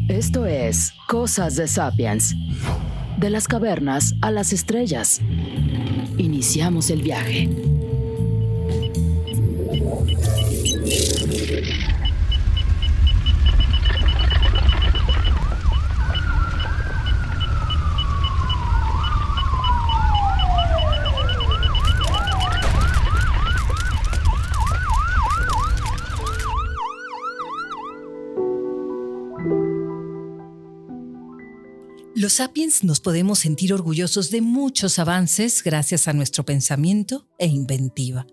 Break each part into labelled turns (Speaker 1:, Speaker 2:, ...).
Speaker 1: Esto es Cosas de Sapiens. De las cavernas a las estrellas. Iniciamos el viaje.
Speaker 2: Los sapiens nos podemos sentir orgullosos de muchos avances gracias a nuestro pensamiento e inventiva.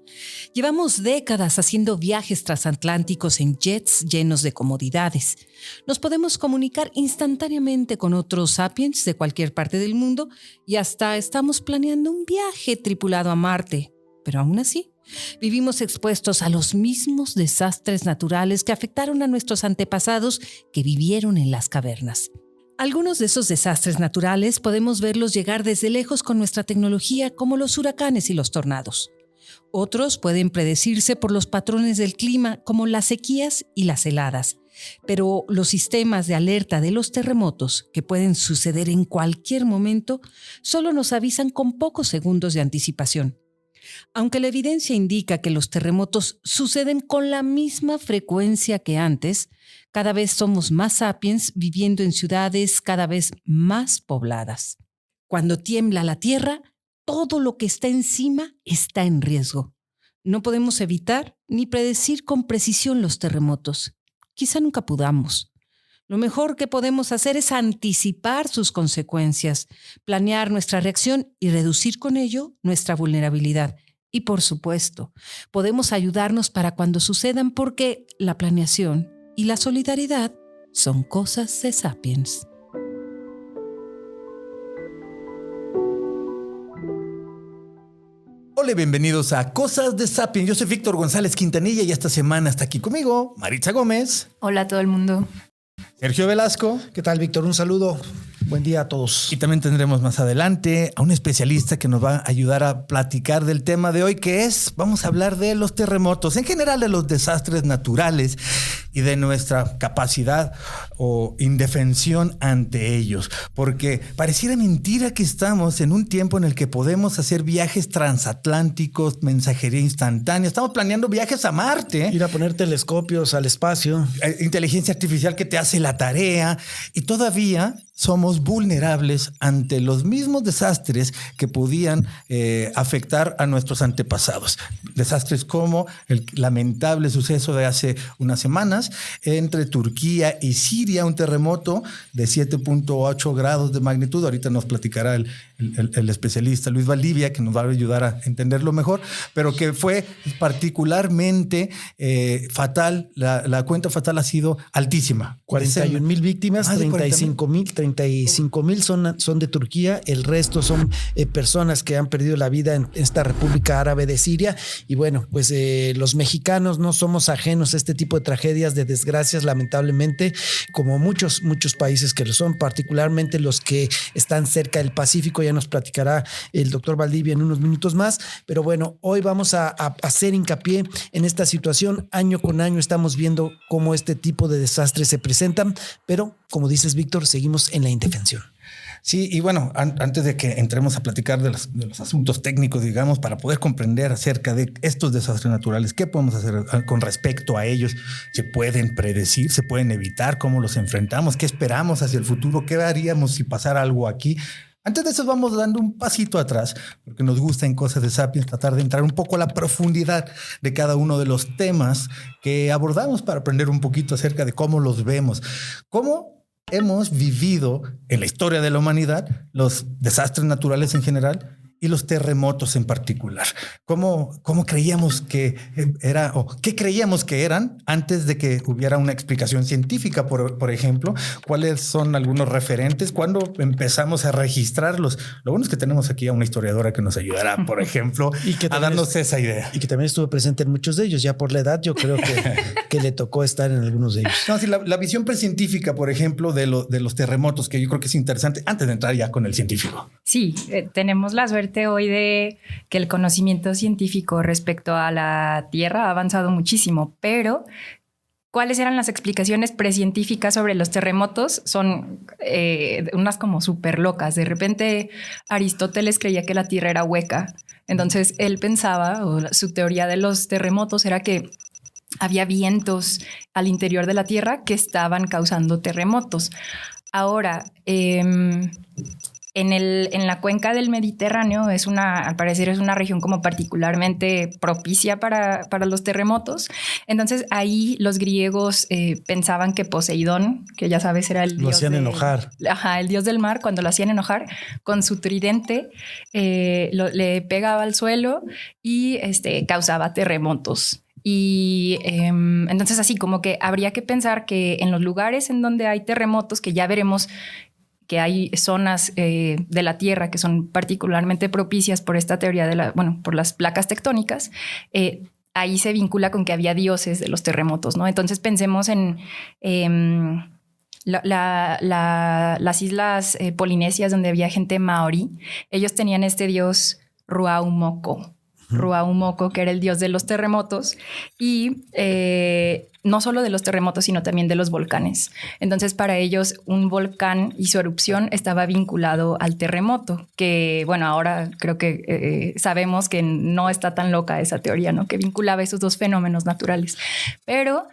Speaker 2: Llevamos décadas haciendo viajes transatlánticos en jets llenos de comodidades. Nos podemos comunicar instantáneamente con otros sapiens de cualquier parte del mundo y hasta estamos planeando un viaje tripulado a Marte. Pero aún así, vivimos expuestos a los mismos desastres naturales que afectaron a nuestros antepasados que vivieron en las cavernas. Algunos de esos desastres naturales podemos verlos llegar desde lejos con nuestra tecnología, como los huracanes y los tornados. Otros pueden predecirse por los patrones del clima, como las sequías y las heladas. Pero los sistemas de alerta de los terremotos, que pueden suceder en cualquier momento, solo nos avisan con pocos segundos de anticipación. Aunque la evidencia indica que los terremotos suceden con la misma frecuencia que antes, cada vez somos más sapiens viviendo en ciudades cada vez más pobladas. Cuando tiembla la tierra, todo lo que está encima está en riesgo. No podemos evitar ni predecir con precisión los terremotos. Quizá nunca podamos. Lo mejor que podemos hacer es anticipar sus consecuencias, planear nuestra reacción y reducir con ello nuestra vulnerabilidad. Y por supuesto, podemos ayudarnos para cuando sucedan, porque la planeación y la solidaridad son cosas de sapiens.
Speaker 3: Hola, bienvenidos a Cosas de Sapiens. Yo soy Víctor González Quintanilla y esta semana está aquí conmigo Maritza Gómez.
Speaker 4: Hola a todo el mundo.
Speaker 3: Sergio Velasco.
Speaker 5: ¿Qué tal, Víctor? Un saludo. Buen día a todos.
Speaker 3: Y también tendremos más adelante a un especialista que nos va a ayudar a platicar del tema de hoy, que es, vamos a hablar de los terremotos, en general de los desastres naturales y de nuestra capacidad o indefensión ante ellos. Porque pareciera mentira que estamos en un tiempo en el que podemos hacer viajes transatlánticos, mensajería instantánea. Estamos planeando viajes a Marte.
Speaker 5: Ir a poner telescopios al espacio.
Speaker 3: Inteligencia artificial que te hace la tarea. Y todavía somos vulnerables ante los mismos desastres que podían afectar a nuestros antepasados. Desastres como el lamentable suceso de hace unas semanas entre Turquía y Siria, un terremoto de 7.8 grados de magnitud. Ahorita nos platicará el especialista Luis Valdivia, que nos va a ayudar a entenderlo mejor, pero que fue particularmente fatal. La cuenta fatal ha sido altísima.
Speaker 5: 41,000 víctimas, 35,000 son de Turquía, el resto son personas que han perdido la vida en esta República Árabe de Siria. Y bueno, pues los mexicanos no somos ajenos a este tipo de tragedias, de desgracias, lamentablemente, como muchos países que lo son, particularmente los que están cerca del Pacífico. Ya nos platicará el doctor Valdivia en unos minutos más, pero bueno, hoy vamos a hacer hincapié en esta situación. Año con año estamos viendo cómo este tipo de desastres se presentan, pero como dices, Víctor, seguimos en la indefensión.
Speaker 3: Sí, y bueno, antes de que entremos a platicar de los asuntos técnicos, digamos, para poder comprender acerca de estos desastres naturales, ¿qué podemos hacer con respecto a ellos? ¿Se pueden predecir? ¿Se pueden evitar? ¿Cómo los enfrentamos? ¿Qué esperamos hacia el futuro? ¿Qué haríamos si pasara algo aquí? Antes de eso vamos dando un pasito atrás, porque nos gusta en Cosas de Sapiens tratar de entrar un poco a la profundidad de cada uno de los temas que abordamos para aprender un poquito acerca de cómo los vemos. ¿Cómo hemos vivido en la historia de la humanidad los desastres naturales en general y los terremotos en particular? ¿Cómo creíamos que era, o qué creíamos que eran antes de que hubiera una explicación científica, por ejemplo? ¿Cuáles son algunos referentes? ¿Cuándo empezamos a registrarlos? Lo bueno es que tenemos aquí a una historiadora que nos ayudará, por ejemplo, a darnos esa idea.
Speaker 5: Y que también estuvo presente en muchos de ellos. Ya por la edad, yo creo que le tocó estar en algunos de ellos.
Speaker 3: No, sí, la visión precientífica, por ejemplo, de los terremotos, que yo creo que es interesante antes de entrar ya con el científico.
Speaker 4: Sí, tenemos la suerte hoy de que el conocimiento científico respecto a la Tierra ha avanzado muchísimo, pero ¿Cuáles eran las explicaciones precientíficas sobre los terremotos? Son unas como súper locas. De repente Aristóteles creía que la Tierra era hueca. Entonces él pensaba, o su teoría de los terremotos era que había vientos al interior de la Tierra que estaban causando terremotos. Ahora, en la cuenca del Mediterráneo al parecer es una región como particularmente propicia para los terremotos. Entonces ahí los griegos pensaban que Poseidón, que ya sabes era el dios...
Speaker 5: Lo hacían enojar.
Speaker 4: Ajá, el dios del mar, cuando lo hacían enojar, con su tridente le pegaba al suelo y causaba terremotos. Y entonces así como que habría que pensar que en los lugares en donde hay terremotos, que ya veremos que hay zonas de la Tierra que son particularmente propicias por esta teoría por las placas tectónicas, ahí se vincula con que había dioses de los terremotos, ¿no? Entonces pensemos en las islas polinesias donde había gente maorí. Ellos tenían este dios Ruaumoko, que era el dios de los terremotos y no solo de los terremotos, sino también de los volcanes. Entonces, para ellos, un volcán y su erupción estaba vinculado al terremoto, que, bueno, ahora creo que sabemos que no está tan loca esa teoría, ¿no? Que vinculaba esos dos fenómenos naturales. Pero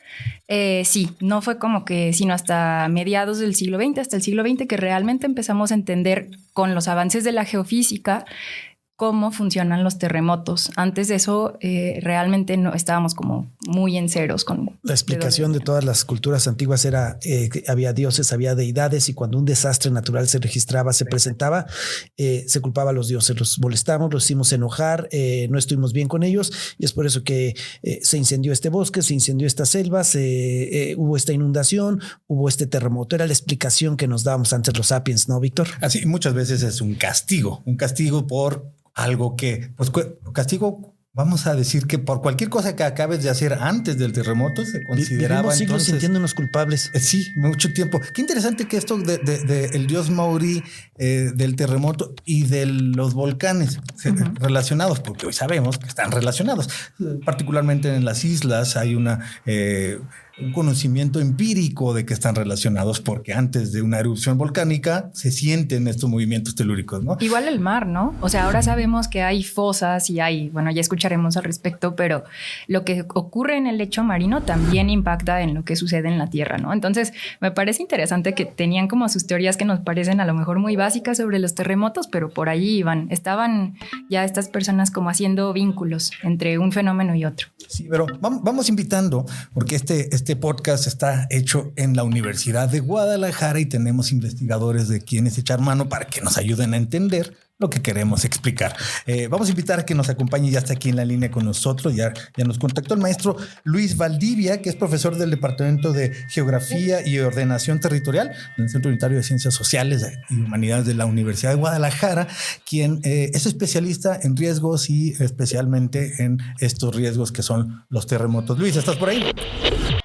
Speaker 4: sí, no fue como que, sino hasta mediados del siglo XX, hasta el siglo XX, que realmente empezamos a entender con los avances de la geofísica cómo funcionan los terremotos. Antes de eso, realmente no estábamos como muy en ceros con...
Speaker 5: La explicación de todas las culturas antiguas era que había dioses, había deidades, y cuando un desastre natural se registraba, se presentaba, se culpaba a los dioses. Los molestamos, los hicimos enojar, no estuvimos bien con ellos, y es por eso que se incendió este bosque, se incendió estas selvas, hubo esta inundación, hubo este terremoto. Era la explicación que nos dábamos antes los sapiens, ¿no, Víctor?
Speaker 3: Así, muchas veces es un castigo por algo que, pues, castigo, vamos a decir que por cualquier cosa que acabes de hacer antes del terremoto se consideraba.
Speaker 5: Vivimos siglos
Speaker 3: entonces
Speaker 5: sintiéndonos culpables.
Speaker 3: Sí, mucho tiempo. Qué interesante que esto de el dios maorí, del terremoto y de los volcanes relacionados, porque hoy sabemos que están relacionados. Particularmente en las islas hay un conocimiento empírico de que están relacionados, porque antes de una erupción volcánica se sienten estos movimientos telúricos, ¿no?
Speaker 4: Igual el mar, ¿no? O sea, ahora sabemos que hay fosas y bueno, ya escucharemos al respecto, pero lo que ocurre en el lecho marino también impacta en lo que sucede en la Tierra, ¿no? Entonces, me parece interesante que tenían como sus teorías que nos parecen a lo mejor muy básicas sobre los terremotos, pero por ahí estaban ya estas personas como haciendo vínculos entre un fenómeno y otro.
Speaker 3: Sí, pero vamos invitando, porque este podcast está hecho en la Universidad de Guadalajara y tenemos investigadores de quienes echar mano para que nos ayuden a entender lo que queremos explicar. Vamos a invitar a que nos acompañe, ya está aquí en la línea con nosotros, ya nos contactó el maestro Luis Valdivia, que es profesor del Departamento de Geografía y Ordenación Territorial del Centro Unitario de Ciencias Sociales y Humanidades de la Universidad de Guadalajara, quien es especialista en riesgos y especialmente en estos riesgos que son los terremotos. Luis, ¿estás por ahí?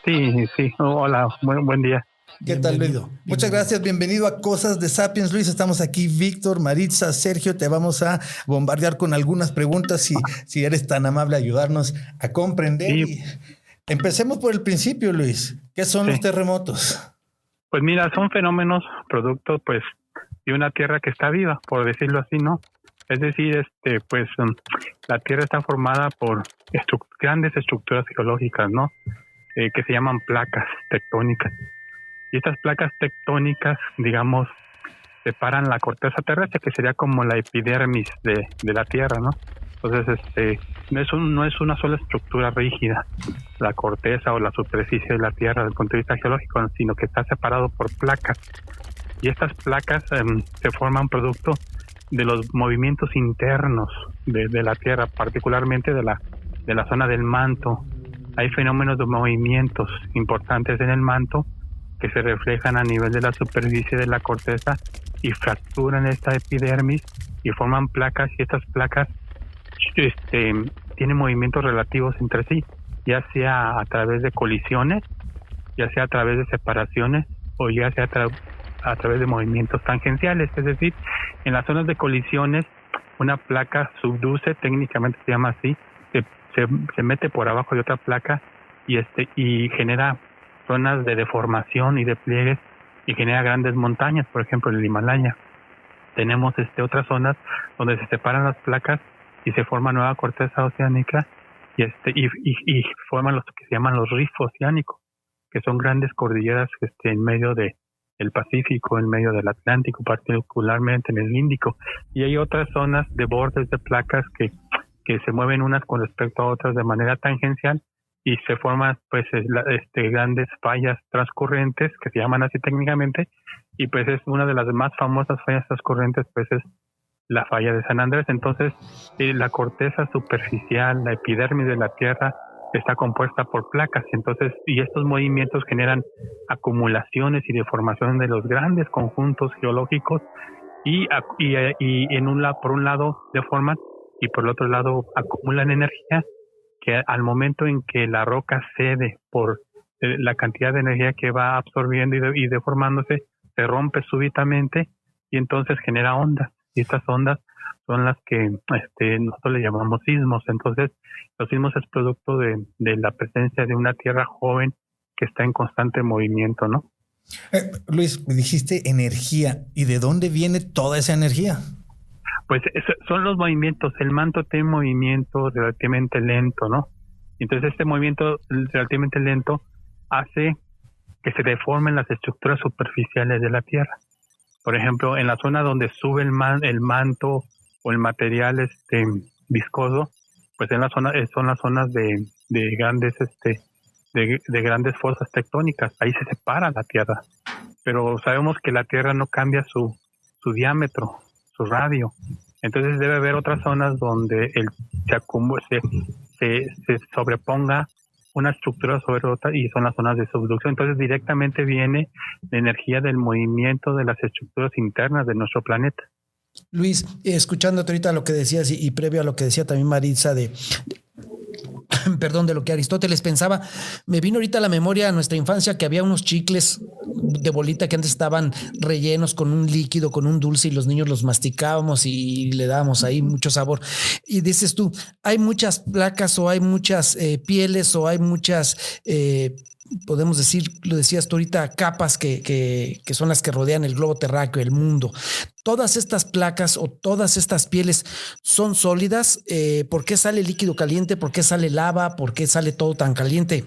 Speaker 6: Sí. Hola, buen día.
Speaker 3: ¿Qué tal, Luis? Muchas gracias. Bienvenido a Cosas de Sapiens, Luis. Estamos aquí, Víctor, Maritza, Sergio. Te vamos a bombardear con algunas preguntas si eres tan amable a ayudarnos a comprender. Sí. Y empecemos por el principio, Luis. ¿Qué son los terremotos?
Speaker 6: Pues mira, son fenómenos producto pues de una tierra que está viva, por decirlo así, ¿no? Es decir, la tierra está formada por grandes estructuras geológicas, ¿no? Que se llaman placas tectónicas. Y estas placas tectónicas, digamos, separan la corteza terrestre, que sería como la epidermis de la Tierra, ¿no? Entonces, no es una sola estructura rígida, la corteza o la superficie de la Tierra desde el punto de vista geológico, sino que está separado por placas. Y estas placas se forman producto de los movimientos internos de la Tierra, particularmente de la zona del manto. Hay fenómenos de movimientos importantes en el manto que se reflejan a nivel de la superficie de la corteza y fracturan esta epidermis y forman placas, y estas placas tienen movimientos relativos entre sí, ya sea a través de colisiones, ya sea a través de separaciones o ya sea a través de movimientos tangenciales. Es decir, en las zonas de colisiones una placa subduce, técnicamente se llama así, se mete por abajo de otra placa y genera zonas de deformación y de pliegues y genera grandes montañas, por ejemplo el Himalaya. Tenemos otras zonas donde se separan las placas y se forma nueva corteza oceánica y forman los que se llaman los rifts oceánicos, que son grandes cordilleras en medio del Pacífico, en medio del Atlántico, particularmente en el Índico. Y hay otras zonas de bordes de placas que se mueven unas con respecto a otras de manera tangencial y se forman pues grandes fallas transcurrentes que se llaman así técnicamente, y pues es una de las más famosas fallas transcurrentes, pues es la falla de San Andrés. Entonces la corteza superficial, la epidermis de la Tierra está compuesta por placas, entonces, y estos movimientos generan acumulaciones y deformación de los grandes conjuntos geológicos y por un lado deforman y por el otro lado acumulan energía que al momento en que la roca cede por la cantidad de energía que va absorbiendo y deformándose, se rompe súbitamente y entonces genera ondas. Y estas ondas son las que nosotros le llamamos sismos. Entonces, los sismos es producto de la presencia de una tierra joven que está en constante movimiento, ¿no?
Speaker 3: Luis, me dijiste energía. ¿Y de dónde viene toda esa energía?
Speaker 6: Pues son los movimientos. El manto tiene un movimiento relativamente lento, ¿no? Entonces, este movimiento relativamente lento hace que se deformen las estructuras superficiales de la Tierra. Por ejemplo, en la zona donde sube el manto o el material viscoso, pues en la zona son las zonas de grandes de grandes fosas tectónicas. Ahí se separa la Tierra. Pero sabemos que la Tierra no cambia su diámetro, su radio. Entonces debe haber otras zonas donde se sobreponga una estructura sobre otra y son las zonas de subducción. Entonces directamente viene la energía del movimiento de las estructuras internas de nuestro planeta.
Speaker 5: Luis, escuchándote ahorita lo que decías y previo a lo que decía también Maritza de lo que Aristóteles pensaba, me vino ahorita a la memoria a nuestra infancia que había unos chicles de bolita que antes estaban rellenos con un líquido, con un dulce y los niños los masticábamos y le dábamos ahí mucho sabor. Y dices tú, hay muchas placas o hay muchas pieles o hay muchas... podemos decir, lo decías tú ahorita, capas que son las que rodean el globo terráqueo, el mundo. Todas estas placas o todas estas pieles son sólidas. ¿Por qué sale líquido caliente? ¿Por qué sale lava? ¿Por qué sale todo tan caliente?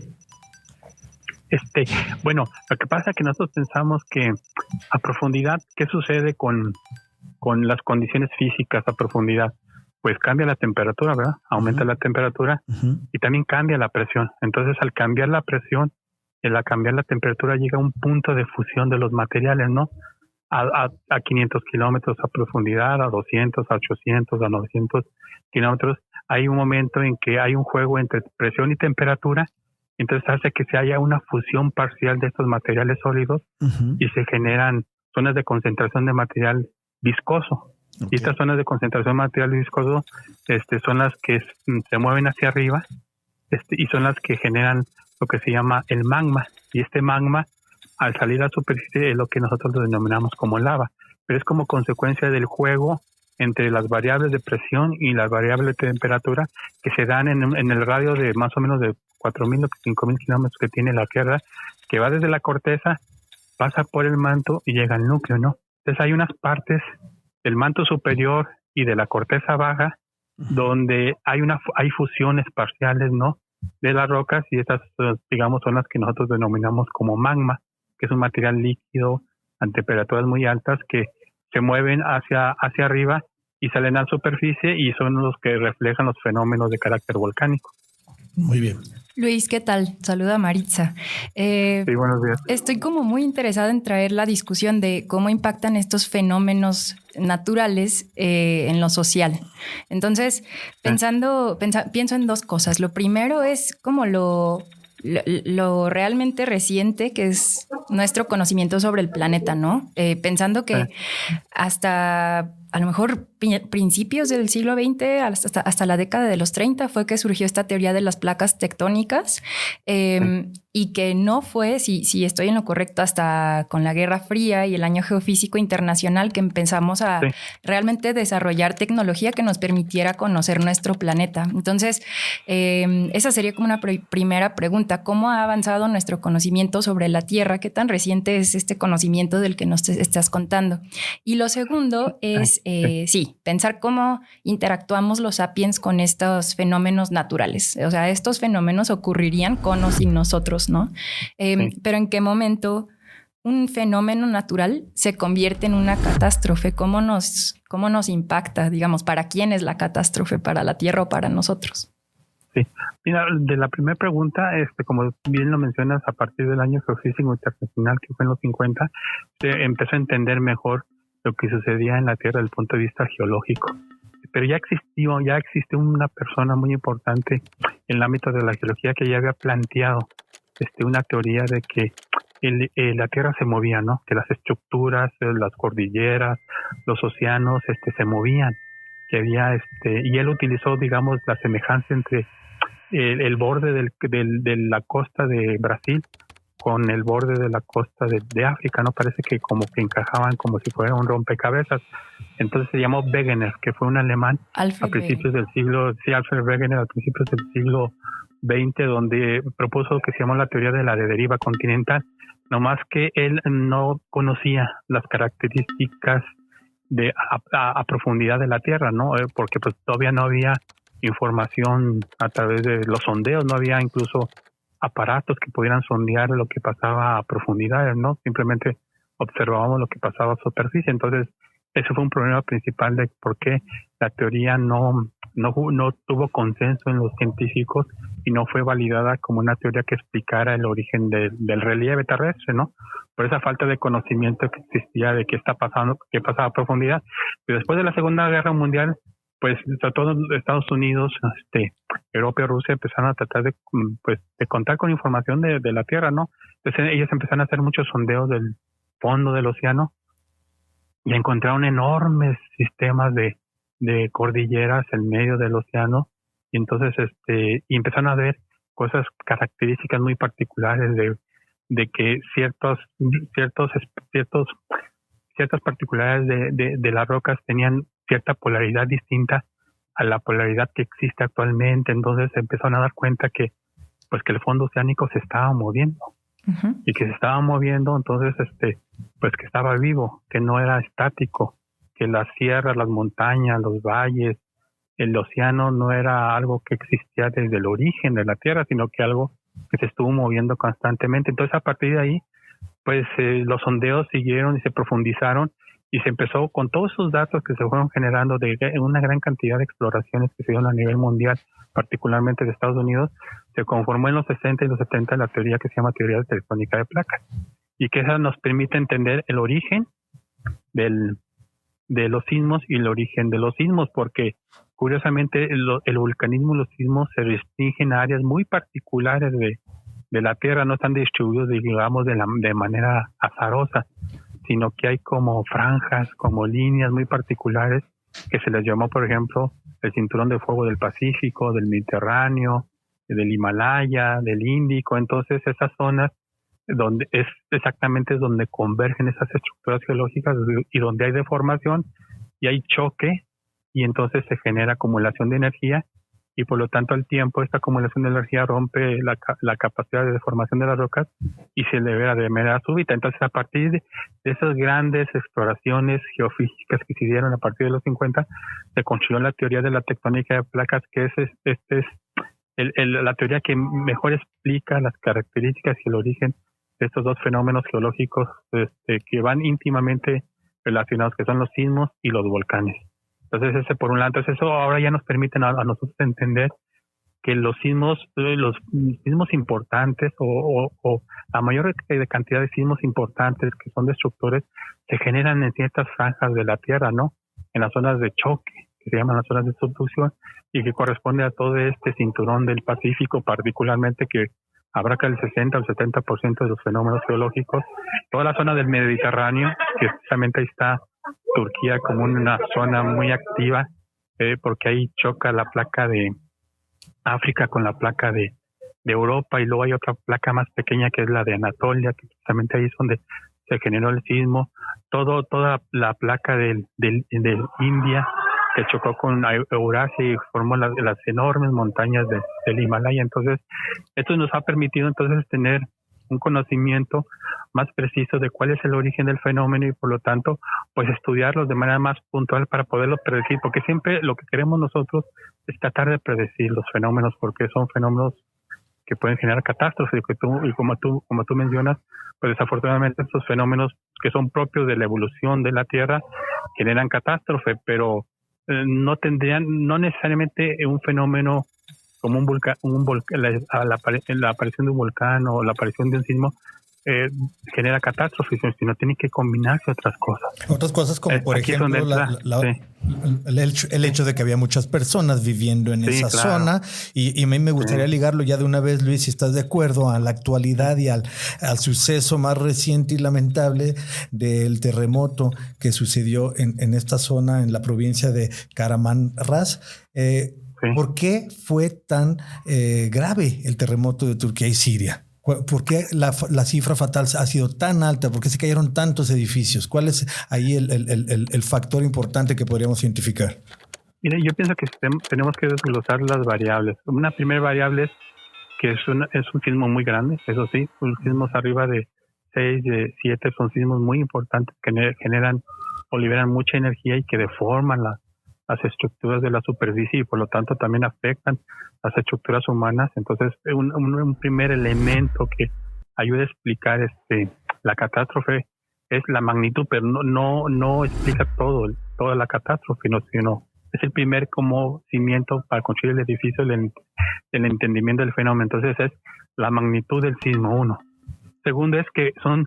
Speaker 6: Bueno, lo que pasa es que nosotros pensamos que a profundidad, ¿qué sucede con las condiciones físicas a profundidad? Pues cambia la temperatura, ¿verdad? Aumenta la temperatura y también cambia la presión. Entonces, al cambiar la presión, al cambiar la temperatura llega a un punto de fusión de los materiales, ¿no? A 500 kilómetros a profundidad, a 200, a 800, a 900 kilómetros. Hay un momento en que hay un juego entre presión y temperatura, entonces hace que se haya una fusión parcial de estos materiales sólidos y se generan zonas de concentración de material viscoso. Okay. Y estas zonas de concentración de material viscoso son las que se mueven hacia arriba y son las que generan lo que se llama el magma, y este magma al salir a la superficie es lo que nosotros lo denominamos como lava, pero es como consecuencia del juego entre las variables de presión y las variables de temperatura que se dan en el radio de más o menos de 4.000 o 5.000 kilómetros que tiene la Tierra, que va desde la corteza, pasa por el manto y llega al núcleo, ¿no? Entonces hay unas partes del manto superior y de la corteza baja donde hay fusiones parciales, ¿no?, de las rocas, y estas, digamos, son las que nosotros denominamos como magma, que es un material líquido a temperaturas muy altas que se mueven hacia arriba y salen a la superficie y son los que reflejan los fenómenos de carácter volcánico.
Speaker 5: Muy bien.
Speaker 4: Luis, ¿qué tal? Saluda a Maritza.
Speaker 6: Sí, buenos días.
Speaker 4: Estoy como muy interesada en traer la discusión de cómo impactan estos fenómenos naturales en lo social. Entonces, pienso en dos cosas. Lo primero es como lo realmente reciente que es nuestro conocimiento sobre el planeta, ¿no? Pensando que hasta a lo mejor principios del siglo XX, hasta la década de los 30, fue que surgió esta teoría de las placas tectónicas, y que no fue, si estoy en lo correcto, hasta con la Guerra Fría y el Año Geofísico Internacional que empezamos a realmente desarrollar tecnología que nos permitiera conocer nuestro planeta. Entonces, esa sería como una primera pregunta. ¿Cómo ha avanzado nuestro conocimiento sobre la Tierra? ¿Qué tan reciente es este conocimiento del que nos estás contando? Y lo segundo es, pensar cómo interactuamos los sapiens con estos fenómenos naturales. O sea, estos fenómenos ocurrirían con o sin nosotros, ¿no? Pero ¿en qué momento un fenómeno natural se convierte en una catástrofe? ¿Cómo nos impacta? Digamos, ¿para quién es la catástrofe? ¿Para la Tierra o para nosotros?
Speaker 6: Sí. Mira, de la primera pregunta, como bien lo mencionas, a partir del Año Geofísico Internacional, que fue en los 50, se empezó a entender mejor lo que sucedía en la Tierra desde el punto de vista geológico. Pero ya existió una persona muy importante en el ámbito de la geología que ya había planteado una teoría de que la Tierra se movía, ¿no? Que las estructuras, las cordilleras, los océanos se movían. Que había y él utilizó, digamos, la semejanza entre el borde de la costa de Brasil con el borde de la costa de África, ¿no? Parece que como que encajaban como si fuera un rompecabezas. Entonces se llamó Wegener, que fue un alemán Alfred Wegener, a principios del siglo XX, donde propuso que se llamó la teoría de la deriva continental, no más que él no conocía las características a profundidad de la Tierra, ¿no? Porque pues todavía no había información a través de los sondeos, no había incluso aparatos que pudieran sondear lo que pasaba a profundidades, ¿no? Simplemente observábamos lo que pasaba a superficie. Entonces, ese fue un problema principal de por qué la teoría no tuvo consenso en los científicos y no fue validada como una teoría que explicara el origen del relieve terrestre, ¿no? Por esa falta de conocimiento que existía de qué está pasando, qué pasaba a profundidad. Y después de la Segunda Guerra Mundial, pues sobre todo Estados Unidos, Europa y Rusia empezaron a tratar de contar con información de la Tierra, ¿no? Entonces ellos empezaron a hacer muchos sondeos del fondo del océano y encontraron enormes sistemas de cordilleras en medio del océano, y entonces y empezaron a ver características muy particulares de que ciertas particularidades de las rocas tenían cierta polaridad distinta a la polaridad que existe actualmente. Entonces empezaron a dar cuenta que el fondo oceánico se estaba moviendo. Uh-huh. Y que se estaba moviendo, entonces que estaba vivo, que no era estático, que las sierras, las montañas, los valles, el océano no era algo que existía desde el origen de la Tierra, sino que algo que se estuvo moviendo constantemente. Entonces a partir de ahí los sondeos siguieron y se profundizaron, y se empezó con todos esos datos que se fueron generando de una gran cantidad de exploraciones que se dieron a nivel mundial, particularmente de Estados Unidos. Se conformó en los 60 y los 70 la teoría que se llama teoría de tectónica de placas, y que esa nos permite entender el origen de los sismos y el origen de los sismos, porque curiosamente el vulcanismo y los sismos se restringen a áreas muy particulares de la Tierra, no están distribuidos, digamos, de manera azarosa, sino que hay como franjas, como líneas muy particulares que se les llamó, por ejemplo, el cinturón de fuego del Pacífico, del Mediterráneo, del Himalaya, del Índico. Entonces esas zonas donde es donde convergen esas estructuras geológicas y donde hay deformación y hay choque, y entonces se genera acumulación de energía, y por lo tanto al tiempo esta acumulación de energía rompe la capacidad de deformación de las rocas y se libera de manera súbita. Entonces a partir de esas grandes exploraciones geofísicas que se dieron a partir de los 50, se construyó la teoría de la tectónica de placas, que es la teoría que mejor explica las características y el origen de estos dos fenómenos geológicos que van íntimamente relacionados, que son los sismos y los volcanes. Entonces ese por un lado, entonces eso ahora ya nos permite a nosotros entender que los sismos importantes o la mayor cantidad de sismos importantes que son destructores se generan en ciertas franjas de la Tierra, ¿no? En las zonas de choque, que se llaman las zonas de subducción, y que corresponde a todo este cinturón del Pacífico, particularmente, que abarca el 60 o el 70% de los fenómenos geológicos. Toda la zona del Mediterráneo, que precisamente ahí está Turquía como una zona muy activa, porque ahí choca la placa de África con la placa de Europa, y luego hay otra placa más pequeña que es la de Anatolia, que precisamente ahí es donde se generó el sismo. Toda la placa del India que chocó con Eurasia y formó las enormes montañas del Himalaya. Entonces, esto nos ha permitido entonces tener un conocimiento más preciso de cuál es el origen del fenómeno, y por lo tanto, pues estudiarlos de manera más puntual para poderlo predecir, porque siempre lo que queremos nosotros es tratar de predecir los fenómenos, porque son fenómenos que pueden generar catástrofes, y como tú mencionas, pues desafortunadamente estos fenómenos que son propios de la evolución de la Tierra generan catástrofe, pero no necesariamente un fenómeno como un volcán, la aparición de un volcán o la aparición de un sismo genera catástrofes, sino tiene que combinarse otras cosas.
Speaker 3: Otras cosas como, por ejemplo, el hecho de que había muchas personas viviendo en esa zona. Y a mí me gustaría ligarlo ya de una vez, Luis, si estás de acuerdo, a la actualidad y al suceso más reciente y lamentable del terremoto que sucedió en esta zona, en la provincia de Kahramanmaraş. ¿Por qué fue tan grave el terremoto de Turquía y Siria? ¿Por qué la cifra fatal ha sido tan alta? ¿Por qué se cayeron tantos edificios? ¿Cuál es ahí el factor importante que podríamos identificar?
Speaker 6: Mira, yo pienso que tenemos que desglosar las variables. Una primera variable es que es un sismo muy grande, eso sí, los sismos arriba de 6, de 7 son sismos muy importantes que generan o liberan mucha energía y que deforman las estructuras de la superficie, y por lo tanto también afectan las estructuras humanas. Entonces, un primer elemento que ayuda a explicar la catástrofe es la magnitud, pero no explica toda la catástrofe, sino es el primer como cimiento para construir el edificio, el entendimiento del fenómeno. Entonces es la magnitud del sismo, uno. Segundo es que son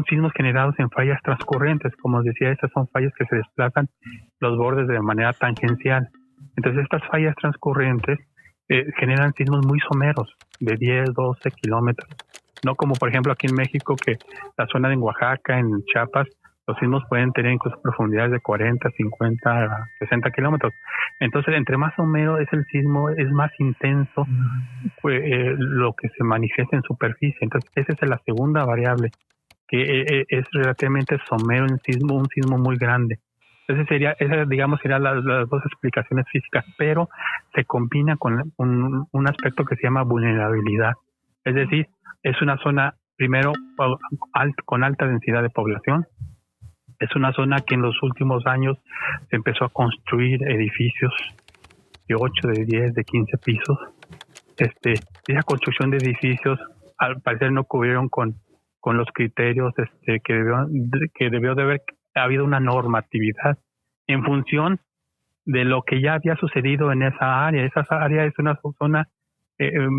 Speaker 6: sismos generados en fallas transcurrentes. Como os decía, estas son fallas que se desplazan los bordes de manera tangencial. Entonces estas fallas transcurrentes generan sismos muy someros, de 10, 12 kilómetros. No como por ejemplo aquí en México, que la zona de Oaxaca, en Chiapas, los sismos pueden tener incluso profundidades de 40, 50, 60 kilómetros. Entonces, entre más somero es el sismo, es más intenso lo que se manifiesta en superficie. Entonces, esa es la segunda variable, que es relativamente somero un sismo muy grande. Entonces serían las dos explicaciones físicas, pero se combina con un aspecto que se llama vulnerabilidad. Es decir, es una zona, primero, con alta densidad de población. Es una zona que en los últimos años se empezó a construir edificios de 8, de 10, de 15 pisos. Esa construcción de edificios, al parecer, no cubrieron con los criterios que debió de haber habido una normatividad en función de lo que ya había sucedido en esa área. Esa área es una zona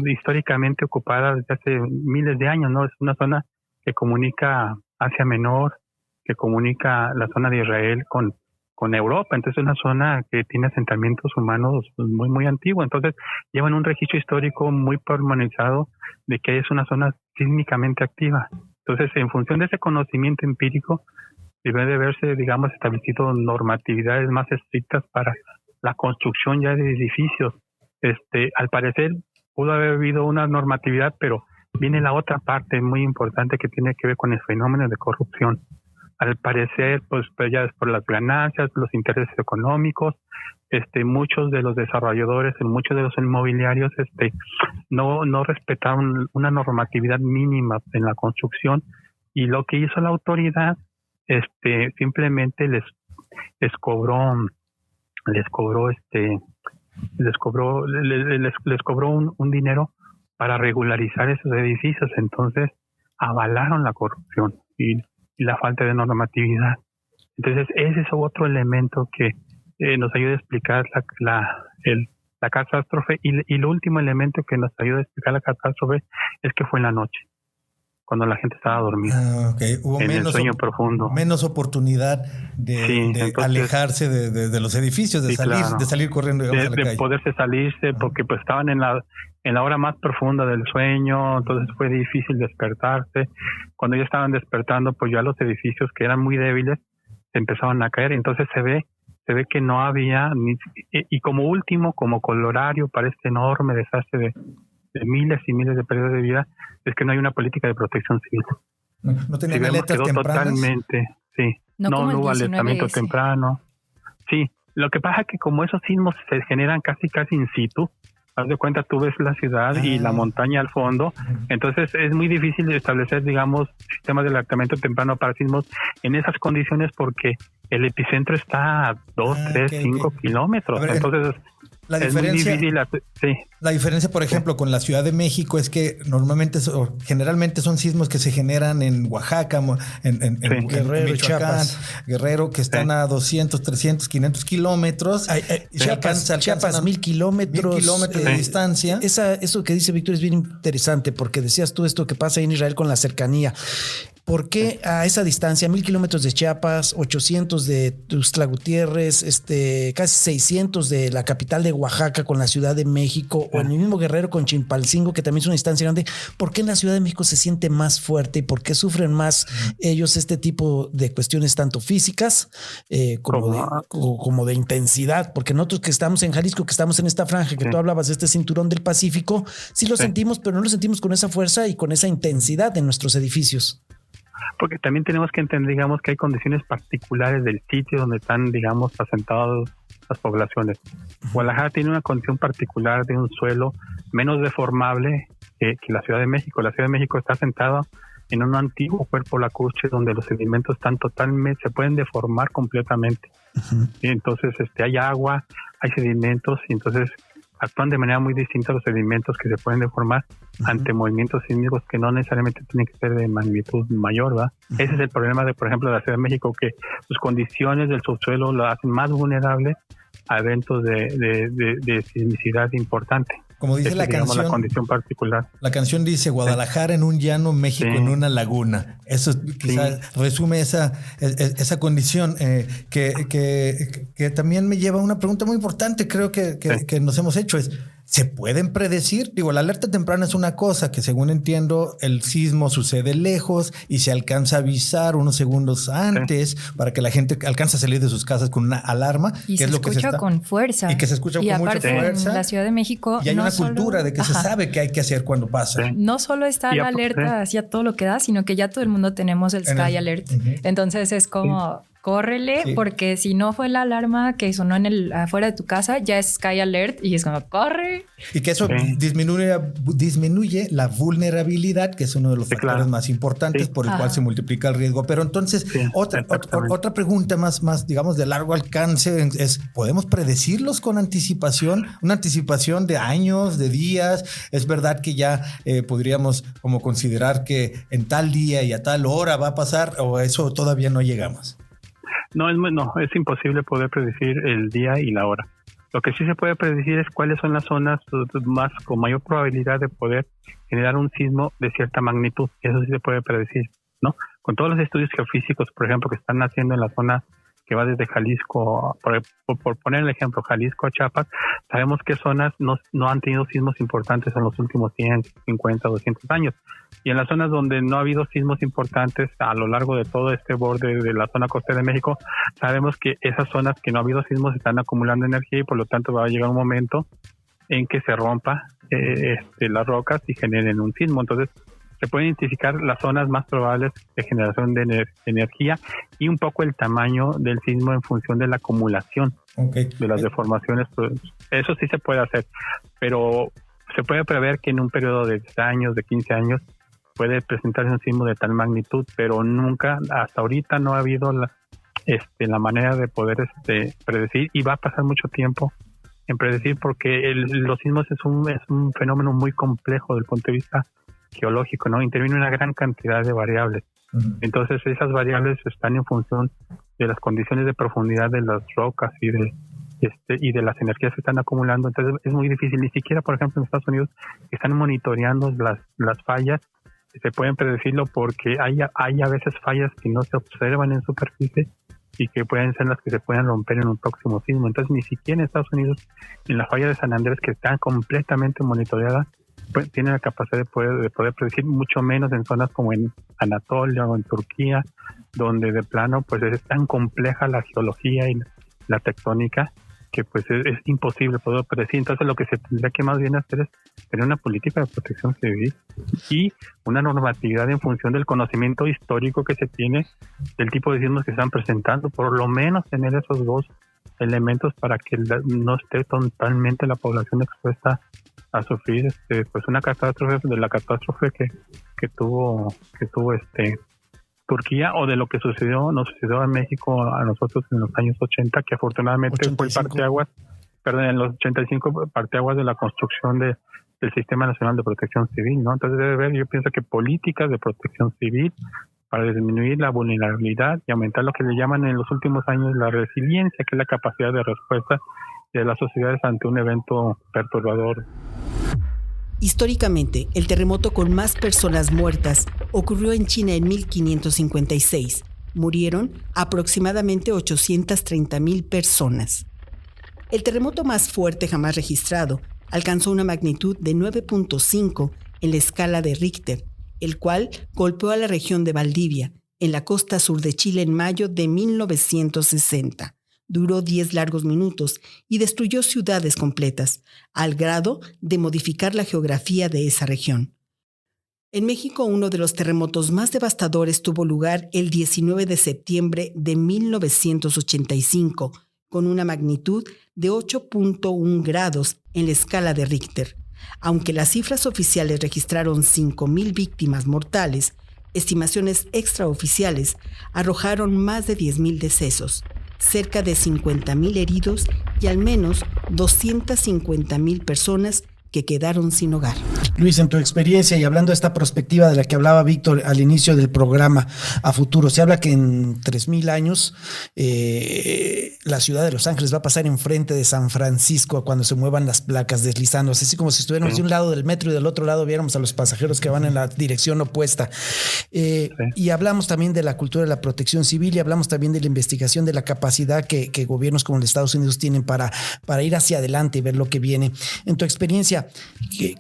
Speaker 6: históricamente ocupada desde hace miles de años, ¿no? Es una zona que comunica Asia Menor, que comunica la zona de Israel con Europa. Entonces es una zona que tiene asentamientos humanos muy, muy antiguos. Entonces llevan un registro histórico muy pormenorizado de que es una zona sísmicamente activa. Entonces, en función de ese conocimiento empírico, debe de haberse, establecido normatividades más estrictas para la construcción ya de edificios. Al parecer, pudo haber habido una normatividad, pero viene la otra parte muy importante que tiene que ver con el fenómeno de corrupción. Al parecer, pues ya es por las ganancias, los intereses económicos, muchos de los desarrolladores, muchos de los inmobiliarios, no respetaron una normatividad mínima en la construcción, y lo que hizo la autoridad, simplemente les cobró un dinero para regularizar esos edificios. Entonces avalaron la corrupción y la falta de normatividad. Entonces ese es otro elemento que nos ayuda a explicar la catástrofe, y el último elemento que nos ayuda a explicar la catástrofe es que fue en la noche, cuando la gente estaba dormida.
Speaker 3: Okay. Hubo
Speaker 6: en el sueño profundo.
Speaker 3: Menos oportunidad de alejarse de los edificios, de salir corriendo a la calle.
Speaker 6: De poderse salirse, porque pues estaban en la hora más profunda del sueño. Entonces fue difícil despertarse. Cuando ya estaban despertando, pues ya los edificios, que eran muy débiles, se empezaron a caer. Entonces se ve que no había, y como último, como colorario para este enorme desastre de miles y miles de pérdidas de vida, es que no hay una política de protección civil.
Speaker 3: No tenían alertas tempranas.
Speaker 6: Totalmente, sí. No hubo alertamiento temprano. Sí, lo que pasa es que como esos sismos se generan casi in situ, haz de cuenta, tú ves la ciudad y la montaña al fondo, entonces es muy difícil establecer, digamos, sistemas de alertamiento temprano para sismos en esas condiciones porque el epicentro está a 2, 3, 5 kilómetros. Ver, entonces
Speaker 3: la diferencia,
Speaker 6: es muy difícil. Sí.
Speaker 3: La diferencia, por ejemplo, con la Ciudad de México es que generalmente son sismos que se generan en Oaxaca, en
Speaker 5: Guerrero,
Speaker 3: Chiapas, Guerrero, que están a 200, 300, 500 kilómetros.
Speaker 5: Chiapas, 1000 kilómetros.
Speaker 3: 1000 kilómetros de distancia.
Speaker 5: Eso que dice Víctor es bien interesante porque decías tú esto que pasa en Israel con la cercanía. ¿Por qué a esa distancia, 1000 kilómetros de Chiapas, 800 de Tuxtla Gutiérrez, casi 600 de la capital de Oaxaca con la Ciudad de México, o en el mismo Guerrero con Chilpancingo, que también es una distancia grande? ¿Por qué en la Ciudad de México se siente más fuerte y por qué sufren más ellos este tipo de cuestiones tanto físicas como de intensidad? Porque nosotros que estamos en Jalisco, que estamos en esta franja que tú hablabas de este cinturón del Pacífico, sí lo sentimos, pero no lo sentimos con esa fuerza y con esa intensidad en nuestros edificios.
Speaker 6: Porque también tenemos que entender, digamos, que hay condiciones particulares del sitio donde están, digamos, asentadas las poblaciones. Guadalajara tiene una condición particular de un suelo menos deformable que la Ciudad de México. La Ciudad de México está asentada en un antiguo cuerpo lacustre donde los sedimentos están totalmente, se pueden deformar completamente. Y entonces hay agua, hay sedimentos, y entonces actúan de manera muy distinta los sedimentos que se pueden deformar ante movimientos sísmicos que no necesariamente tienen que ser de magnitud mayor, ¿verdad? Ese es el problema de, por ejemplo, de la Ciudad de México, que sus condiciones del subsuelo lo hacen más vulnerable a eventos de sismicidad importante.
Speaker 3: Como dice la canción,
Speaker 6: la condición particular.
Speaker 3: La canción dice Guadalajara en un llano, México en una laguna. Eso quizás resume esa condición que también me lleva a una pregunta muy importante, creo que nos hemos hecho, es ¿se pueden predecir? Digo, la alerta temprana es una cosa que, según entiendo, el sismo sucede lejos y se alcanza a avisar unos segundos antes para que la gente alcance a salir de sus casas con una alarma.
Speaker 4: Y que se escucha con fuerza.
Speaker 3: Y que se escucha con mucha fuerza.
Speaker 4: En la Ciudad de México.
Speaker 3: Y hay una cultura de que se sabe qué hay que hacer cuando pasa.
Speaker 4: No solo está la alerta hacia todo lo que da, sino que ya todo el mundo tenemos el Sky Alert. Entonces es como... Córrele, porque si no fue la alarma que sonó afuera de tu casa, ya es Sky Alert y es como corre.
Speaker 3: Y que eso disminuye la vulnerabilidad, que es uno de los factores más importantes por el cual se multiplica el riesgo. Pero entonces, otra pregunta más, digamos, de largo alcance es, ¿podemos predecirlos con anticipación? Una anticipación de años, de días. ¿Es verdad que ya podríamos como considerar que en tal día y a tal hora va a pasar, o eso todavía no llegamos?
Speaker 6: No, es imposible poder predecir el día y la hora. Lo que sí se puede predecir es cuáles son las zonas con mayor probabilidad de poder generar un sismo de cierta magnitud. Eso sí se puede predecir, ¿no? Con todos los estudios geofísicos, por ejemplo, que están haciendo en la zona que va desde Jalisco, por poner el ejemplo, Jalisco a Chiapas, sabemos que zonas no han tenido sismos importantes en los últimos 100, 50, 200 años. Y en las zonas donde no ha habido sismos importantes a lo largo de todo este borde de la zona costera de México, sabemos que esas zonas que no ha habido sismos están acumulando energía y por lo tanto va a llegar un momento en que se rompa las rocas y generen un sismo. Entonces, se pueden identificar las zonas más probables de generación de energía y un poco el tamaño del sismo en función de la acumulación de las deformaciones. Pues, eso sí se puede hacer, pero se puede prever que en un periodo de 10 años, de 15 años, puede presentarse un sismo de tal magnitud, pero nunca, hasta ahorita no ha habido la manera de poder predecir, y va a pasar mucho tiempo en predecir porque los sismos es un fenómeno muy complejo desde el punto de vista geológico, ¿no? Interviene una gran cantidad de variables. Entonces esas variables están en función de las condiciones de profundidad de las rocas y de las energías que están acumulando. Entonces es muy difícil. Ni siquiera, por ejemplo, en Estados Unidos están monitoreando las fallas. Se pueden predecirlo porque hay a veces fallas que no se observan en superficie y que pueden ser las que se pueden romper en un próximo sismo. Entonces ni siquiera en Estados Unidos, en la falla de San Andrés, que está completamente monitoreada, pues tiene la capacidad de poder predecir, mucho menos en zonas como en Anatolia o en Turquía, donde de plano pues es tan compleja la geología y la tectónica que pues es imposible poder predecir. Entonces lo que se tendría que más bien hacer es tener una política de protección civil y una normatividad en función del conocimiento histórico que se tiene del tipo de sismos que se están presentando, por lo menos tener esos dos elementos para que no esté totalmente la población expuesta a sufrir pues una catástrofe, de la catástrofe que tuvo Turquía, o de lo que nos sucedió en México a nosotros en los años 80, que afortunadamente
Speaker 5: 85.
Speaker 6: fue parteaguas, en los 85 parteaguas de la construcción del Sistema Nacional de Protección Civil, ¿no? Entonces debe haber, yo pienso que políticas de protección civil para disminuir la vulnerabilidad y aumentar lo que le llaman en los últimos años la resiliencia, que es la capacidad de respuesta de las sociedades ante un evento perturbador.
Speaker 7: Históricamente, el terremoto con más personas muertas ocurrió en China en 1556. Murieron aproximadamente 830,000 personas. El terremoto más fuerte jamás registrado alcanzó una magnitud de 9.5 en la escala de Richter, el cual golpeó a la región de Valdivia, en la costa sur de Chile en mayo de 1960. Duró 10 largos minutos y destruyó ciudades completas, al grado de modificar la geografía de esa región. En México, uno de los terremotos más devastadores tuvo lugar el 19 de septiembre de 1985, con una magnitud de 8.1 grados en la escala de Richter. Aunque las cifras oficiales registraron 5,000 víctimas mortales, estimaciones extraoficiales arrojaron más de 10,000 decesos, cerca de 50,000 heridos y al menos 250,000 personas que quedaron sin hogar.
Speaker 5: Luis, en tu experiencia y hablando de esta perspectiva de la que hablaba Víctor al inicio del programa a futuro, se habla que en 3,000 años la ciudad de Los Ángeles va a pasar enfrente de San Francisco cuando se muevan las placas deslizándose, así como si estuviéramos de un lado del metro y del otro lado viéramos a los pasajeros que van en la dirección opuesta. Y hablamos también de la cultura de la protección civil y hablamos también de la investigación, de la capacidad que gobiernos como los Estados Unidos tienen para ir hacia adelante y ver lo que viene. En tu experiencia,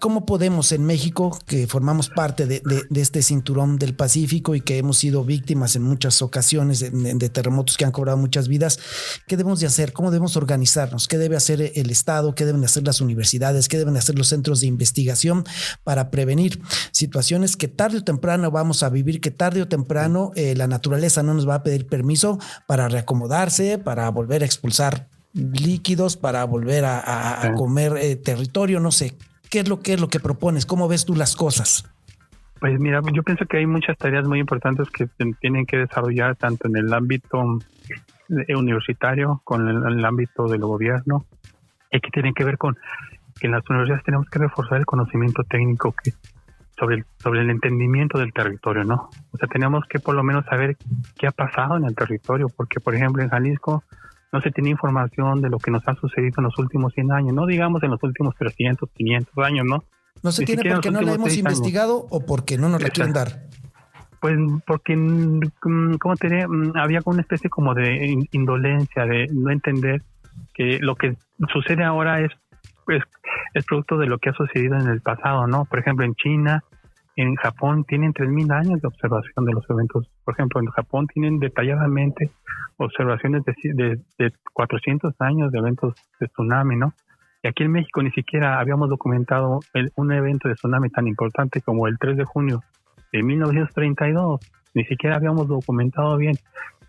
Speaker 5: ¿cómo podemos en México, que formamos parte de este cinturón del Pacífico y que hemos sido víctimas en muchas ocasiones de terremotos que han cobrado muchas vidas, qué debemos de hacer? ¿Cómo debemos organizarnos? ¿Qué debe hacer el Estado? ¿Qué deben de hacer las universidades? ¿Qué deben de hacer los centros de investigación para prevenir situaciones que tarde o temprano vamos a vivir, que tarde o temprano la naturaleza no nos va a pedir permiso para reacomodarse, para volver a expulsar líquidos, para volver a comer territorio? No sé, ¿qué es lo que propones? ¿Cómo ves tú las cosas?
Speaker 6: Pues mira, yo pienso que hay muchas tareas muy importantes que se tienen que desarrollar tanto en el ámbito universitario, con el ámbito del gobierno, y que tienen que ver con que en las universidades tenemos que reforzar el conocimiento técnico sobre el entendimiento del territorio, ¿no? O sea, tenemos que por lo menos saber qué ha pasado en el territorio, porque por ejemplo en Jalisco no se tiene información de lo que nos ha sucedido en los últimos 100 años, no digamos en los últimos 300, 500 años, ¿no?
Speaker 5: ¿No se tiene porque no la hemos investigado o porque no nos la quieren dar?
Speaker 6: Pues porque, ¿cómo te diré? Había una especie como de indolencia, de no entender que lo que sucede ahora es producto de lo que ha sucedido en el pasado, ¿no? Por ejemplo, en China, en Japón tienen 3,000 años de observación de los eventos. Por ejemplo, en Japón tienen detalladamente observaciones de 400 años de eventos de tsunami, ¿no? Y aquí en México ni siquiera habíamos documentado un evento de tsunami tan importante como el 3 de junio de 1932. Ni siquiera habíamos documentado bien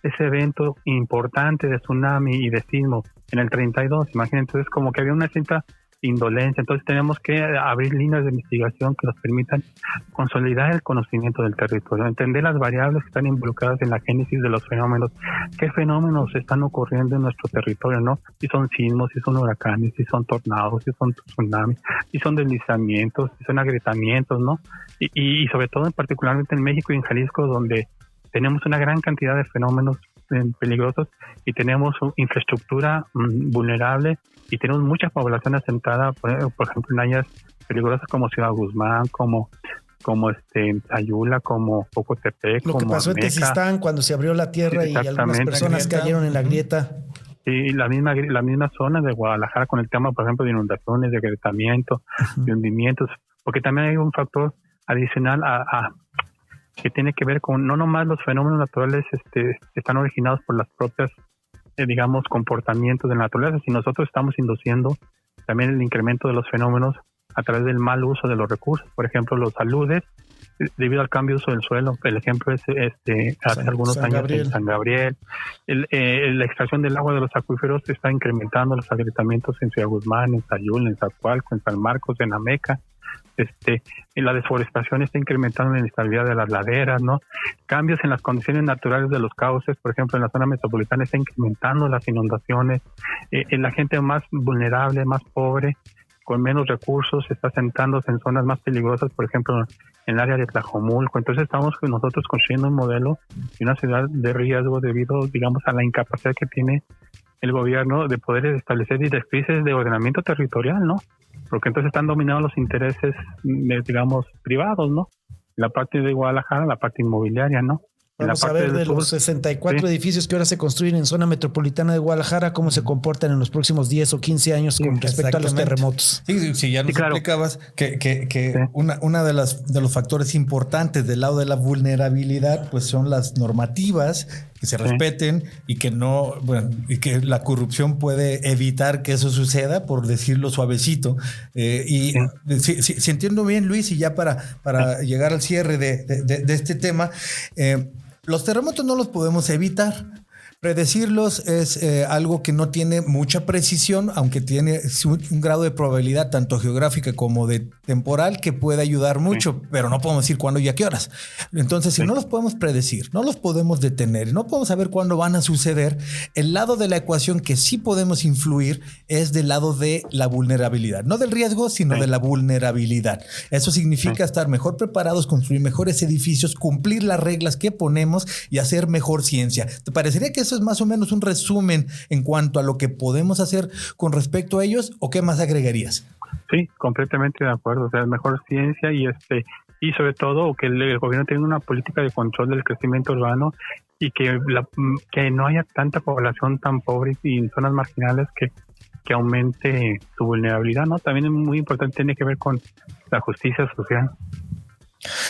Speaker 6: ese evento importante de tsunami y de sismo en el 32. Imagínense, entonces como que había una cierta indolencia. Entonces tenemos que abrir líneas de investigación que nos permitan consolidar el conocimiento del territorio, entender las variables que están involucradas en la génesis de los fenómenos, qué fenómenos están ocurriendo en nuestro territorio, ¿no? Si son sismos, si son huracanes, si son tornados, si son tsunamis, si son deslizamientos, si son agrietamientos, ¿no? Y sobre todo particularmente en México y en Jalisco, donde tenemos una gran cantidad de fenómenos peligrosos y tenemos infraestructura vulnerable y tenemos mucha población asentada, por ejemplo, en áreas peligrosas como Ciudad Guzmán, como Ayula, como Pocotepec,
Speaker 5: lo
Speaker 6: como
Speaker 5: que pasó en Tezistán cuando se abrió la tierra y algunas personas cayeron en la grieta.
Speaker 6: Sí, la misma zona de Guadalajara con el tema, por ejemplo, de inundaciones, de agrietamiento, de hundimientos, porque también hay un factor adicional que tiene que ver con no nomás los fenómenos naturales están originados por las propias, digamos, comportamientos de la naturaleza, sino nosotros estamos induciendo también el incremento de los fenómenos a través del mal uso de los recursos. Por ejemplo, los aludes, debido al cambio de uso del suelo. El ejemplo es hace algunos años en San Gabriel. La extracción del agua de los acuíferos está incrementando los agrietamientos en Ciudad Guzmán, en Sayula, en Zacualco, en San Marcos, en Ameca. La deforestación está incrementando la inestabilidad de las laderas, ¿no? Cambios en las condiciones naturales de los cauces, por ejemplo, en la zona metropolitana está incrementando las inundaciones. La gente más vulnerable, más pobre, con menos recursos, está sentándose en zonas más peligrosas, por ejemplo, en el área de Tlajomulco. Entonces estamos nosotros construyendo un modelo de una ciudad de riesgo debido, digamos, a la incapacidad que tiene el gobierno de poder establecer directrices de ordenamiento territorial, ¿no? Porque entonces están dominados los intereses, digamos, privados, ¿no? La parte de Guadalajara, la parte inmobiliaria, ¿no?
Speaker 5: Vamos a ver de los 64 edificios que ahora se construyen en zona metropolitana de Guadalajara, cómo se comportan en los próximos 10 o 15 años con respecto a los terremotos.
Speaker 3: Sí, ya nos explicabas que una de los factores importantes del lado de la vulnerabilidad, pues son las normativas que se respeten y que no, y que la corrupción puede evitar que eso suceda, por decirlo suavecito. Si entiendo bien, Luis, y ya para llegar al cierre de este tema, los terremotos no los podemos evitar. Predecirlos es algo que no tiene mucha precisión, aunque tiene un grado de probabilidad tanto geográfica como de temporal que puede ayudar mucho, pero no podemos decir cuándo y a qué horas. Entonces, si no los podemos predecir, no los podemos detener, no podemos saber cuándo van a suceder, el lado de la ecuación que sí podemos influir es del lado de la vulnerabilidad. No del riesgo, sino de la vulnerabilidad. Eso significa estar mejor preparados, construir mejores edificios, cumplir las reglas que ponemos y hacer mejor ciencia. ¿Te parecería que eso es más o menos un resumen en cuanto a lo que podemos hacer con respecto a ellos, o qué más agregarías?
Speaker 6: Sí, completamente de acuerdo. O sea, mejor ciencia y sobre todo que el gobierno tenga una política de control del crecimiento urbano y que no haya tanta población tan pobre y en zonas marginales que aumente su vulnerabilidad, ¿no? También es muy importante, tiene que ver con la justicia social.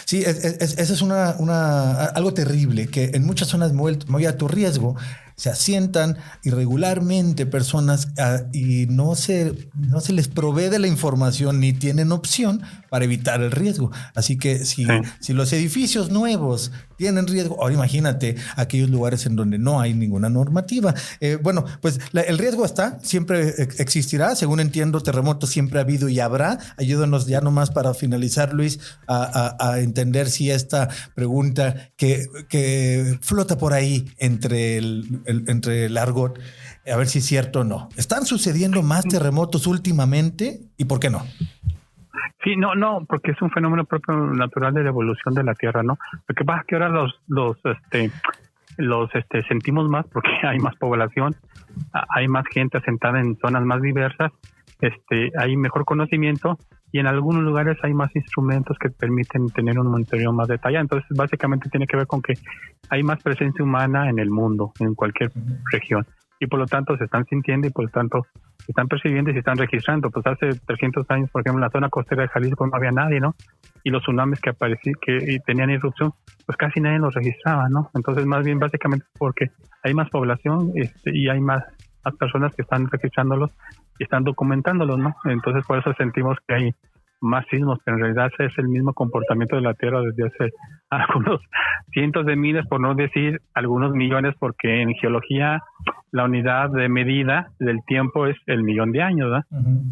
Speaker 3: Sí, esa es algo terrible, que en muchas zonas muy alto riesgo se asientan irregularmente personas y no se les provee de la información ni tienen opción para evitar el riesgo. Así que si los edificios nuevos tienen riesgo, ahora imagínate aquellos lugares en donde no hay ninguna normativa. Pues el riesgo siempre existirá. Según entiendo, terremotos siempre ha habido y habrá. Ayúdanos ya nomás para finalizar, Luis, a entender si esta pregunta que flota por ahí entre el argot, a ver si es cierto o no. ¿Están sucediendo más terremotos últimamente y por qué no?
Speaker 6: Sí, no, porque es un fenómeno propio natural de la evolución de la Tierra, ¿no? Lo que pasa es que ahora los sentimos más porque hay más población, hay más gente asentada en zonas más diversas, hay mejor conocimiento y en algunos lugares hay más instrumentos que permiten tener un monitoreo más detallado. Entonces, básicamente tiene que ver con que hay más presencia humana en el mundo, en cualquier región. Y por lo tanto se están sintiendo y por lo tanto se están percibiendo y se están registrando. Pues hace 300 años, por ejemplo, en la zona costera de Jalisco no había nadie, ¿no? Y los tsunamis que aparecían, que tenían irrupción, pues casi nadie los registraba, ¿no? Entonces, más bien, básicamente porque hay más población y hay más personas que están registrándolos y están documentándolos, ¿no? Entonces, por eso sentimos que hay más sismos, pero en realidad es el mismo comportamiento de la Tierra desde hace algunos cientos de miles, por no decir algunos millones, porque en geología la unidad de medida del tiempo es el millón de años, ¿verdad? Uh-huh.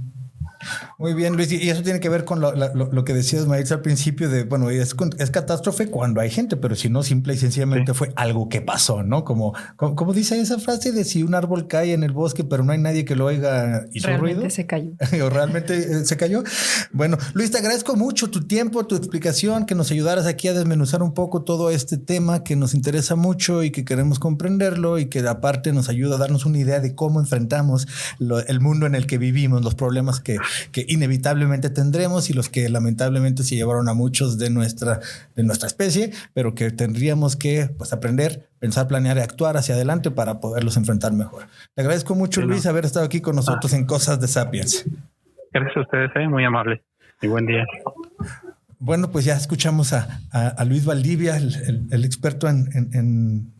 Speaker 3: Muy bien, Luis, y eso tiene que ver con lo que decías, Maritza, al principio de, es catástrofe cuando hay gente, pero si no, simple y sencillamente fue algo que pasó, ¿no? Como dice esa frase de si un árbol cae en el bosque, pero no hay nadie que lo oiga, ¿hizo
Speaker 4: realmente
Speaker 3: ruido?
Speaker 4: Se cayó.
Speaker 3: ¿O realmente se cayó? Bueno, Luis, te agradezco mucho tu tiempo, tu explicación, que nos ayudaras aquí a desmenuzar un poco todo este tema que nos interesa mucho y que queremos comprenderlo y que aparte nos ayuda a darnos una idea de cómo enfrentamos el mundo en el que vivimos, los problemas que inevitablemente tendremos y los que lamentablemente se llevaron a muchos de nuestra especie, pero que tendríamos que aprender, pensar, planear y actuar hacia adelante para poderlos enfrentar mejor. Le agradezco mucho, Luis, haber estado aquí con nosotros en Cosas de Sapiens.
Speaker 6: Gracias a ustedes, muy amable y buen día.
Speaker 3: Bueno, pues ya escuchamos a Luis Valdivia, el experto en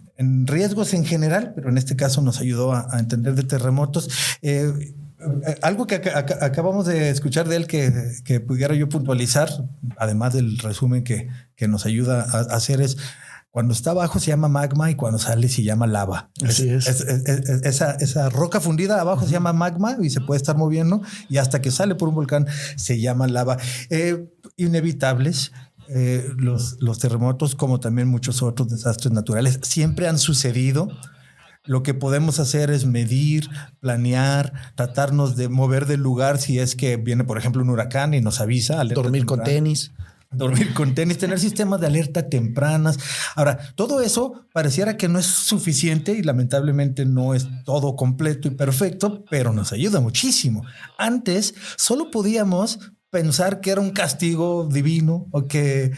Speaker 3: riesgos en general, pero en este caso nos ayudó a entender de terremotos. Algo que acabamos de escuchar de él que pudiera yo puntualizar, además del resumen que nos ayuda a hacer, es cuando está abajo se llama magma y cuando sale se llama lava.
Speaker 5: Así es.
Speaker 3: Esa roca fundida abajo se llama magma y se puede estar moviendo, y hasta que sale por un volcán se llama lava. Inevitables. Los terremotos, como también muchos otros desastres naturales, siempre han sucedido. Lo que podemos hacer es medir, planear, tratarnos de mover del lugar si es que viene, por ejemplo, un huracán y nos avisa.
Speaker 5: Dormir con tenis.
Speaker 3: Dormir con tenis, tener sistemas de alerta tempranas. Ahora, todo eso pareciera que no es suficiente y lamentablemente no es todo completo y perfecto, pero nos ayuda muchísimo. Antes solo podíamos pensar que era un castigo divino o que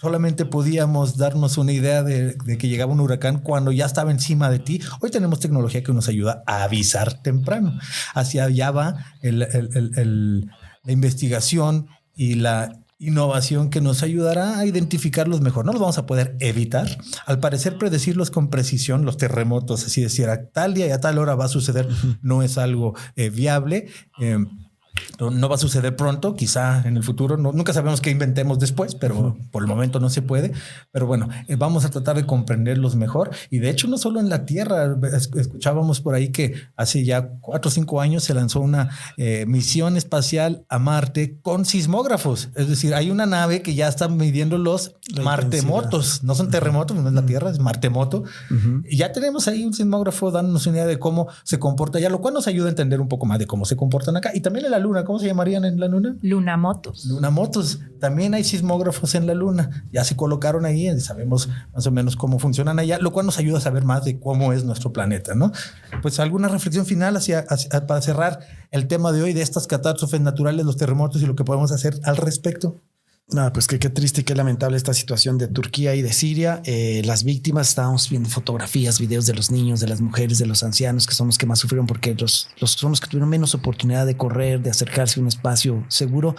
Speaker 3: solamente podíamos darnos una idea de que llegaba un huracán cuando ya estaba encima de ti. Hoy tenemos tecnología que nos ayuda a avisar temprano. Hacia allá va la investigación y la innovación que nos ayudará a identificarlos mejor. No los vamos a poder evitar. Al parecer, predecirlos con precisión, los terremotos, así decir, a tal día y a tal hora va a suceder, no es algo viable. No va a suceder pronto, quizá en el futuro. Nunca sabemos qué inventemos después, pero por el momento no se puede. Pero bueno, vamos a tratar de comprenderlos mejor. Y de hecho, no solo en la Tierra. Escuchábamos por ahí que hace ya 4 o 5 años se lanzó una misión espacial a Marte con sismógrafos. Es decir, hay una nave que ya está midiendo los martemotos. No son terremotos, no es la Tierra, es martemoto. Y ya tenemos ahí un sismógrafo dándonos una idea de cómo se comporta allá, lo cual nos ayuda a entender un poco más de cómo se comportan acá. Y también en la Luna, ¿cómo se llamarían en la Luna?
Speaker 4: Lunamotos.
Speaker 3: Lunamotos. También hay sismógrafos en la Luna. Ya se colocaron ahí y sabemos más o menos cómo funcionan allá, lo cual nos ayuda a saber más de cómo es nuestro planeta, ¿no? Pues alguna reflexión final para cerrar el tema de hoy de estas catástrofes naturales, los terremotos y lo que podemos hacer al respecto.
Speaker 5: No, pues qué triste y qué lamentable esta situación de Turquía y de Siria. Las víctimas, estábamos viendo fotografías, videos de los niños, de las mujeres, de los ancianos, que son los que más sufrieron porque son los que tuvieron menos oportunidad de correr, de acercarse a un espacio seguro.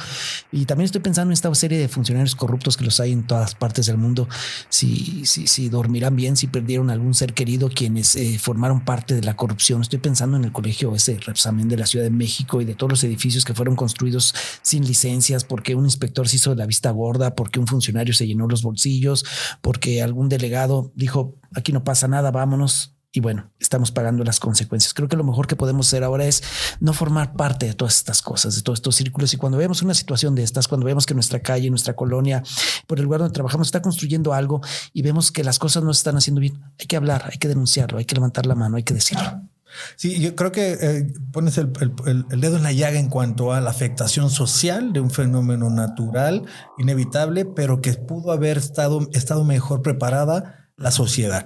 Speaker 5: Y también estoy pensando en esta serie de funcionarios corruptos que los hay en todas partes del mundo. Si dormirán bien, si perdieron algún ser querido, quienes formaron parte de la corrupción. Estoy pensando en el colegio ese Repsamen de la Ciudad de México y de todos los edificios que fueron construidos sin licencias porque un inspector se hizo de la vista gorda, porque un funcionario se llenó los bolsillos, porque algún delegado dijo aquí no pasa nada, vámonos. Y bueno, estamos pagando las consecuencias. Creo que lo mejor que podemos hacer ahora es no formar parte de todas estas cosas, de todos estos círculos. Y cuando vemos una situación de estas, cuando vemos que nuestra calle, nuestra colonia, por el lugar donde trabajamos está construyendo algo y vemos que las cosas no se están haciendo bien, hay que hablar, hay que denunciarlo, hay que levantar la mano, hay que decirlo.
Speaker 3: Sí, yo creo que pones el dedo en la llaga en cuanto a la afectación social de un fenómeno natural, inevitable, pero que pudo haber estado mejor preparada la sociedad.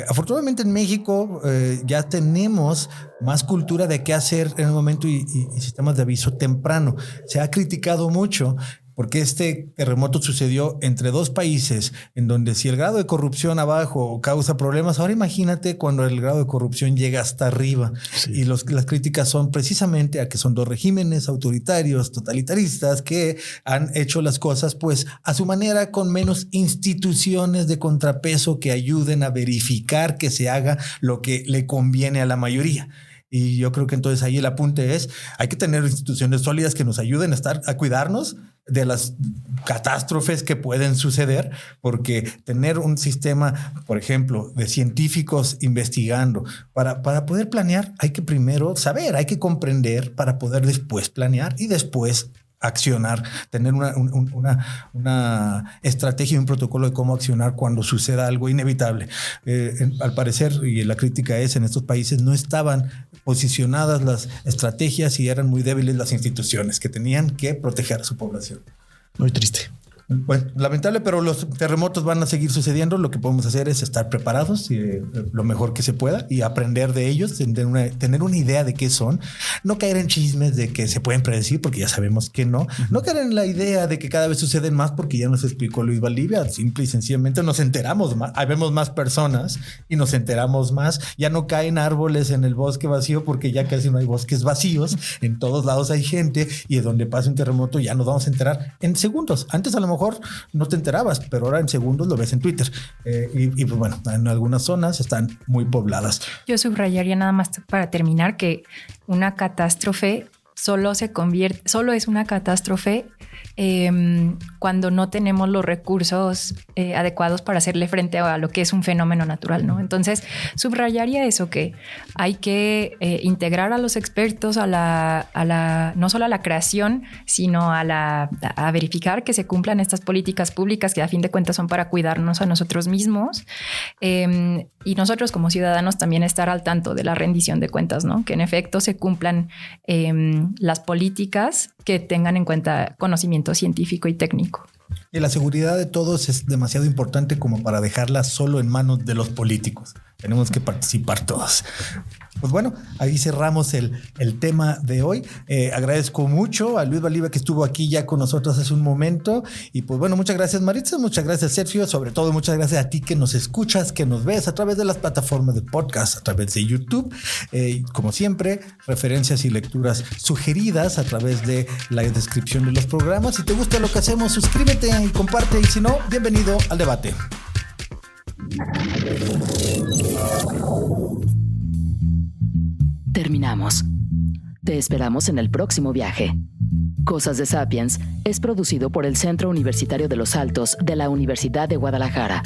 Speaker 3: Afortunadamente en México ya tenemos más cultura de qué hacer en el momento y sistemas de aviso temprano. Se ha criticado mucho porque este terremoto sucedió entre 2 países en donde si el grado de corrupción abajo causa problemas, ahora imagínate cuando el grado de corrupción llega hasta arriba. Sí. Y las críticas son precisamente a que son 2 regímenes autoritarios, totalitaristas, que han hecho las cosas pues a su manera, con menos instituciones de contrapeso que ayuden a verificar que se haga lo que le conviene a la mayoría. Y yo creo que entonces ahí el apunte es, hay que tener instituciones sólidas que nos ayuden a cuidarnos de las catástrofes que pueden suceder, porque tener un sistema, por ejemplo, de científicos investigando para poder planear, hay que primero saber, hay que comprender para poder después planear y después accionar, tener una estrategia y un protocolo de cómo accionar cuando suceda algo inevitable. Al parecer, y la crítica es, en estos países no estaban posicionadas las estrategias y eran muy débiles las instituciones que tenían que proteger a su población.
Speaker 5: Muy triste.
Speaker 3: Bueno, lamentable, pero los terremotos van a seguir sucediendo. Lo que podemos hacer es estar preparados lo mejor que se pueda y aprender de ellos, tener una idea de qué son, no caer en chismes de que se pueden predecir porque ya sabemos que no, no caer en la idea de que cada vez suceden más porque ya nos explicó Luis Valdivia, simple y sencillamente nos enteramos más, vemos más personas y nos enteramos más, ya no caen árboles en el bosque vacío porque ya casi no hay bosques vacíos, en todos lados hay gente y donde pase un terremoto ya nos vamos a enterar en segundos. Antes a lo mejor mejor no te enterabas, pero ahora en segundos lo ves en Twitter. Y pues bueno, en algunas zonas están muy pobladas.
Speaker 4: Yo subrayaría nada más para terminar que una catástrofe solo es una catástrofe cuando no tenemos los recursos adecuados para hacerle frente a lo que es un fenómeno natural, ¿no? Entonces, subrayaría eso, que hay que integrar a los expertos no solo a la creación, sino a verificar que se cumplan estas políticas públicas que a fin de cuentas son para cuidarnos a nosotros mismos, y nosotros como ciudadanos también estar al tanto de la rendición de cuentas, ¿no? Que en efecto se cumplan las políticas que tengan en cuenta conocimiento científico y técnico.
Speaker 3: Y la seguridad de todos es demasiado importante como para dejarla solo en manos de los políticos. Tenemos que participar todos. Pues bueno, ahí cerramos el tema de hoy. Agradezco mucho a Luis Valdivia que estuvo aquí ya con nosotros hace un momento. Y pues bueno, muchas gracias Maritza, muchas gracias Sergio, sobre todo muchas gracias a ti que nos escuchas, que nos ves a través de las plataformas de podcast, a través de YouTube. Como siempre, referencias y lecturas sugeridas a través de la descripción de los programas. Si te gusta lo que hacemos, suscríbete y comparte. Y si no, bienvenido al debate.
Speaker 1: Terminamos. Te esperamos en el próximo viaje. Cosas de Sapiens es producido por el Centro Universitario de los Altos de la Universidad de Guadalajara.